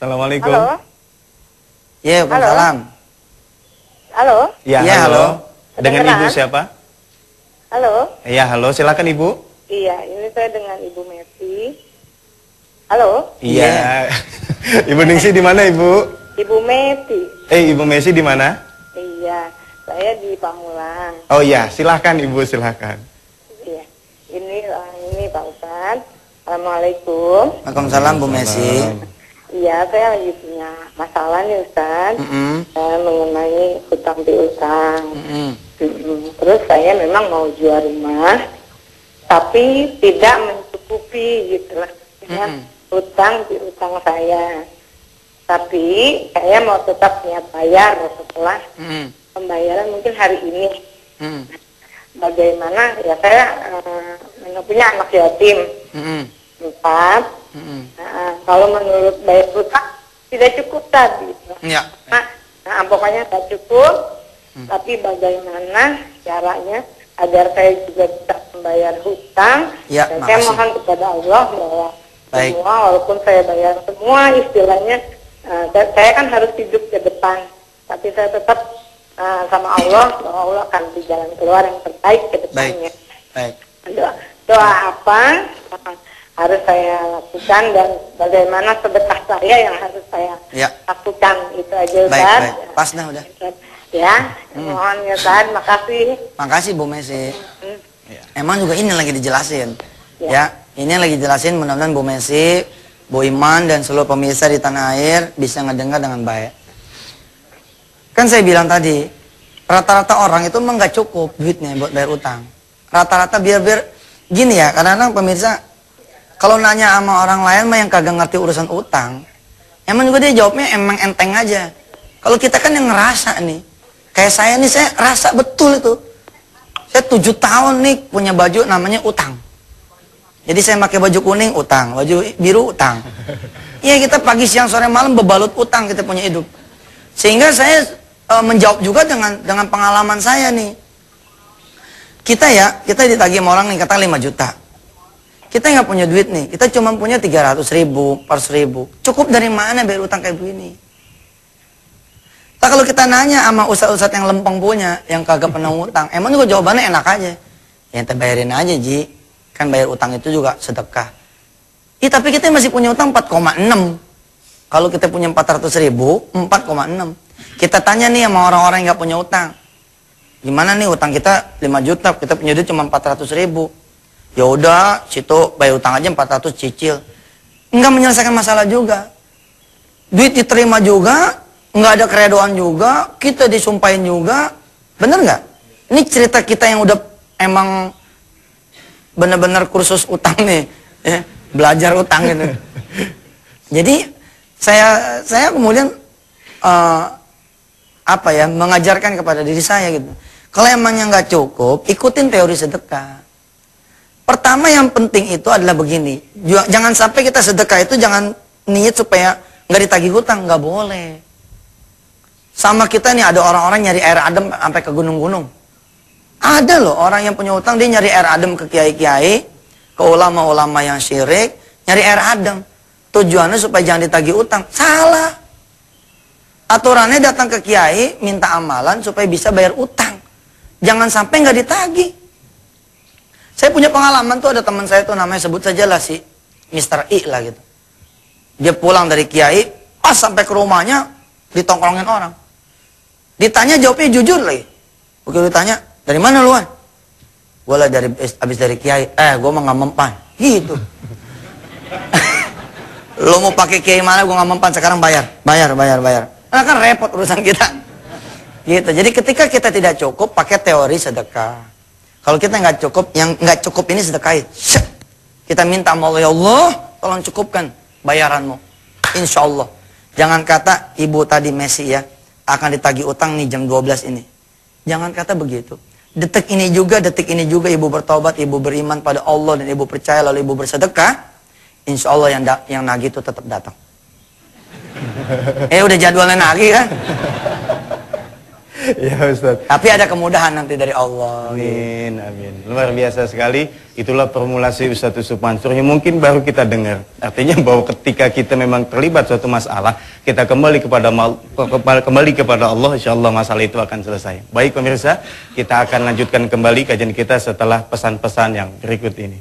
Assalamualaikum. Halo. Iya, Waalaikumsalam. Halo. Ya, Ya, halo. halo. Dengan Kedengeran? Ibu siapa? Halo. Iya, halo. Silakan Ibu. Iya, ini saya dengan Ibu Messi. Halo. Iya. Ibu Ningsi di mana, Ibu? Ibu Messi. Ibu Messi di mana? Iya, saya di Pamulang. Oh iya, silahkan Ibu, silahkan. Iya. Ini Pak Ustadz. Assalamualaikum. Waalaikumsalam Bu Messi. Iya, saya lagi punya masalah nih Ustadz. Mengenai hutang piutang. Terus saya memang mau jual rumah, tapi tidak mencukupi gitu lah dengan hutang piutang saya. Tapi saya mau tetap niat bayar setelah pembayaran mungkin hari ini. Bagaimana ya, saya punya anak yatim 4. Kalau menurut bayar hutang tidak cukup tadi. Ya. Nah, pokoknya tidak cukup. Tapi bagaimana caranya agar saya juga bisa membayar hutang? Ya, Dan saya mohon kepada Allah bahwa semua, walaupun saya bayar semua istilahnya, saya kan harus hidup ke depan. Tapi saya tetap sama Allah bahwa Allah akan di jalan keluar yang terbaik ke depannya. Baik. Doa apa harus saya lakukan dan bagaimana sedekah saya yang harus saya lakukan, itu aja Ustaz. Baik. Pas dah udah. Ya, mohon ya Ustaz, makasih. Makasih Bu Messi. Emang juga ini lagi dijelasin. Ya, ini lagi jelasin, mudah-mudahan Bu Messi, Bu Iman dan seluruh pemirsa di tanah air bisa ngedengar dengan baik. Kan saya bilang tadi, rata-rata orang itu emang nggak cukup duitnya buat bayar utang. Rata-rata biar gini ya, kadang-kadang pemirsa kalau nanya sama orang lain mah yang kagak ngerti urusan utang, emang juga dia jawabnya emang enteng aja. Kalau kita kan yang ngerasa nih, kayak saya nih, saya rasa betul itu. Saya 7 tahun nih punya baju namanya utang. Jadi saya pakai baju kuning utang, baju biru utang. Iya, kita pagi siang sore malam bebalut utang kita punya hidup. Sehingga saya menjawab juga dengan pengalaman saya nih. Kita ditagih sama orang nih, kata 5 juta. Kita nggak punya duit nih, kita cuma punya 300.000, 400.000. Cukup dari mana bayar utang kayak begini? Nah, kalau kita nanya sama ustadz-ustadz yang lempeng punya, yang kagak pernah utang, emang juga jawabannya enak aja. Ya ente bayarin aja Ji, kan bayar utang itu juga sedekah. Iya, tapi kita masih punya utang 4,6. Kalau kita punya 400.000, 4,6. Kita tanya nih sama orang-orang yang nggak punya utang, gimana nih utang kita 5 juta, kita punya duit cuma 400.000. Ya udah, situ bayar utang aja 400 cicil. Enggak menyelesaikan masalah juga. Duit diterima juga, nggak ada keredoan juga, kita disumpahin juga. Bener nggak? Ini cerita kita yang udah emang bener-bener kursus utang nih, ya, belajar utang gitu. Jadi saya kemudian mengajarkan kepada diri saya gitu. Kalau emangnya nggak cukup, ikutin teori sedekah. Pertama yang penting itu adalah begini, jangan sampai kita sedekah itu jangan niat supaya nggak ditagih hutang, nggak boleh. Sama kita nih ada orang-orang nyari air adem sampai ke gunung-gunung. Ada loh orang yang punya hutang, dia nyari air adem ke kiai-kiai, ke ulama-ulama yang syirik, nyari air adem. Tujuannya supaya jangan ditagih utang. Salah. Aturannya datang ke kiai, minta amalan supaya bisa bayar utang. Jangan sampai nggak ditagih. Saya punya pengalaman tuh, ada teman saya tuh namanya sebut saja lah si Mr. I lah gitu. Dia pulang dari kiai, pas sampai ke rumahnya ditongkrongin orang. Ditanya jawabnya jujur lagi. Begitu ditanya, dari mana lu? Gue lah abis dari kiai. Gue mah nggak mempan. Gitu. Lo mau pakai kiai mana, gue nggak mempan, sekarang bayar. Nah, kan repot urusan kita. Gitu. Jadi ketika kita tidak cukup, pakai teori sedekah. Kalau kita nggak cukup, yang nggak cukup ini sedekahin. Kita minta sama Allah, ya Allah, tolong cukupkan bayaranmu. Insya Allah. Jangan kata ibu tadi Messi ya, akan ditagih utang nih jam 12 ini. Jangan kata begitu. Detik ini juga ibu bertobat, ibu beriman pada Allah dan ibu percaya lalu ibu bersedekah, insya Allah yang nagih itu tetap datang. Udah jadwalnya nagih kan? Ya Ustaz. Tapi ada kemudahan nanti dari Allah. Amin, amin. Luar biasa sekali. Itulah formulasi Ustaz Yusuf Mansur yang mungkin baru kita dengar. Artinya bahwa ketika kita memang terlibat suatu masalah, kita kembali kepada Allah, insya Allah masalah itu akan selesai. Baik pemirsa, kita akan lanjutkan kembali kajian kita setelah pesan-pesan yang berikut ini.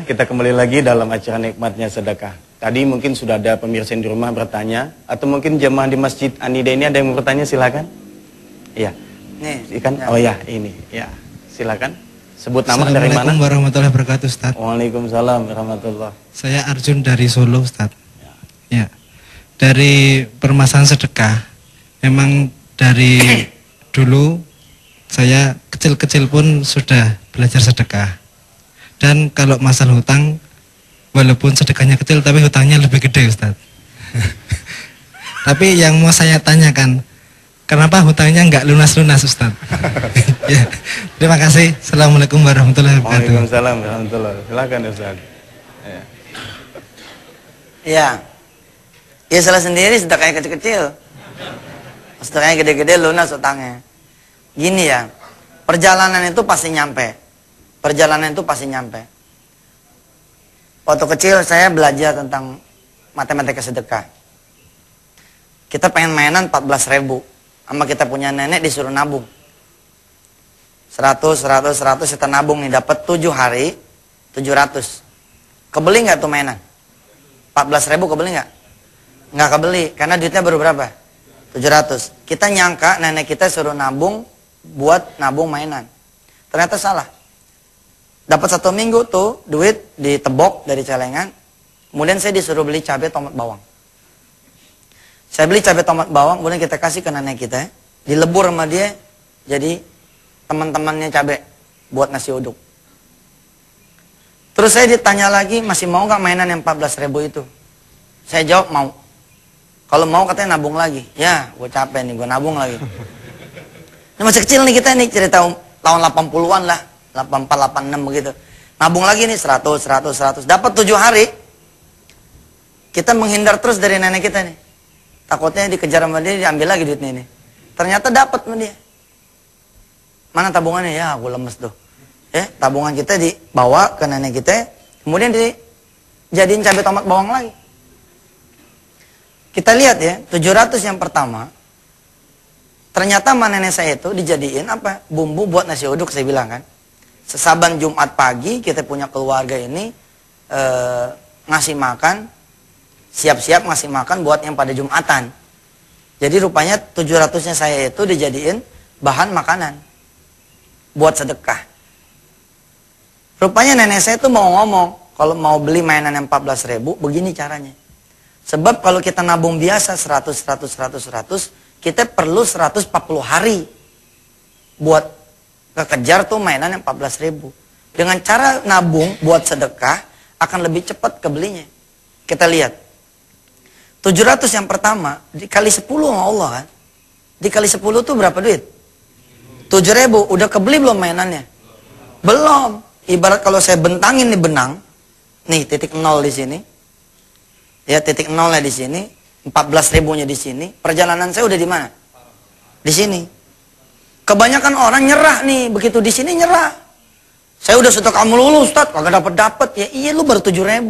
Kita kembali lagi dalam acara nikmatnya sedekah. Tadi mungkin sudah ada pemirsa di rumah bertanya, atau mungkin jemaah di Masjid Anida ini ada yang mau bertanya, silakan. Iya. Nih, Ikan. Oh ya, ini. Ya, silakan. Sebut nama dari mana? Assalamualaikum warahmatullahi wabarakatuh, Ustaz. Waalaikumsalam warahmatullah. Saya Arjun dari Solo, Ustaz. Ya. Dari permasalahan sedekah, memang dari dulu saya kecil-kecil pun sudah belajar sedekah. Dan kalau masalah hutang, walaupun sedekahnya kecil tapi hutangnya lebih gede, Ustaz. Tapi yang mau saya tanyakan, kenapa hutangnya nggak lunas-lunas, Ustaz? Ya. Terima kasih. Assalamualaikum warahmatullahi wabarakatuh. Waalaikumsalam warahmatullah. Silakan Ustaz. Ya. iya. Ya salah sendiri sedekahnya kecil-kecil. Sedekahnya gede-gede lunas utangnya. Gini ya, perjalanan itu pasti nyampe. Perjalanan itu pasti nyampe. Waktu kecil saya belajar tentang matematika sedekah. Kita pengen mainan 14.000. Sama kita punya nenek disuruh nabung. 100 kita nabung nih. Dapat 7 hari, 700. Kebeli nggak tuh mainan? 14.000 kebeli nggak? Nggak kebeli. Karena duitnya baru berapa? 700. Kita nyangka nenek kita suruh nabung buat nabung mainan. Ternyata salah. Dapat 1 minggu tuh duit ditebok dari celengan. Kemudian saya disuruh beli cabai tomat bawang. Saya beli cabai tomat bawang, kemudian kita kasih ke nenek kita. Dilebur sama dia jadi teman-temannya cabai buat nasi uduk. Terus saya ditanya lagi, masih mau nggak mainan yang 14.000 itu? Saya jawab mau. Kalau mau katanya nabung lagi. Ya, gue capek nih, gue nabung lagi. Ini masih kecil nih kita nih, cerita tahun 80-an lah. 84, 86 begitu. Nabung lagi nih 100. Dapat 7 hari. Kita menghindar terus dari nenek kita nih. Takutnya dikejar sama dia, diambil lagi duitnya ini. Ternyata dapat sama dia. Mana tabungannya? Ya, aku lemes tuh. Ya, tabungan kita dibawa ke nenek kita, kemudian dijadiin cabai tomat bawang lagi. Kita lihat ya, 700 yang pertama. Ternyata sama nenek saya itu dijadiin apa? Bumbu buat nasi uduk, saya bilang kan. Sesaban Jumat pagi kita punya keluarga ini ngasih makan, siap-siap ngasih makan buat yang pada Jumatan. Jadi rupanya 700-nya saya itu dijadiin bahan makanan buat sedekah. Rupanya nenek saya itu mau ngomong, kalau mau beli mainan yang 14.000, begini caranya. Sebab kalau kita nabung biasa 100, kita perlu 140 hari buat kekejar tuh mainan yang 14.000. Dengan cara nabung buat sedekah akan lebih cepat kebelinya. Kita lihat. 700 yang pertama dikali 10 sama Allah kan. Dikali 10 tuh berapa duit? 7.000. Udah kebeli belum mainannya? Belum. Ibarat kalau saya bentangin nih benang. Nih titik 0 di sini. Ya titik 0-nya di sini. 14.000-nya di sini. Perjalanan saya udah di mana? Di sini. Kebanyakan orang nyerah nih, begitu di sini nyerah. Saya udah sedekah melulu, Ustaz, kagak dapat. Ya iya, lu baru 7.000.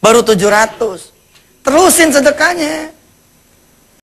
Baru 700. Terusin sedekahnya.